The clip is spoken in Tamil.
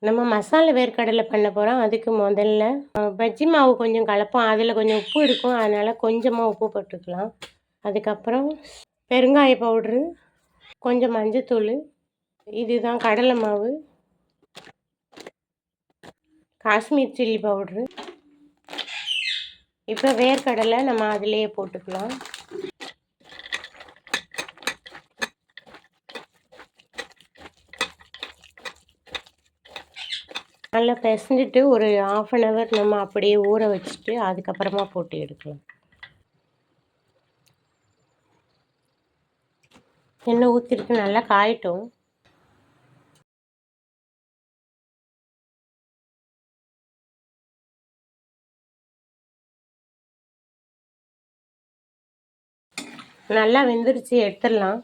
நம்ம மசாலா வேர்க்கடலை பண்ண போகிறோம். அதுக்கு முதல்ல பஜ்ஜி மாவு கொஞ்சம் கலப்போம். அதில் கொஞ்சம் உப்பு இருக்கும். அதனால் கொஞ்சமாக உப்பு போட்டுக்கலாம். அதுக்கப்புறம் பெருங்காய பவுட்ரு, கொஞ்சம் மஞ்சத்தூள், இதுதான் கடலை மாவு, காஷ்மீர் சில்லி பவுட்ரு. இப்போ வேர்க்கடலை நம்ம அதிலேயே போட்டுக்கலாம். நல்லா பிசைஞ்சிட்டு ஒரு 1/2 hour நம்ம அப்படியே ஊற வச்சுட்டு அதுக்கப்புறமா போட்டு எடுக்கலாம். எண்ணெய் ஊற்றிட்டு நல்லா காயட்டும். நல்லா வெந்துருச்சு, எடுத்துடலாம்.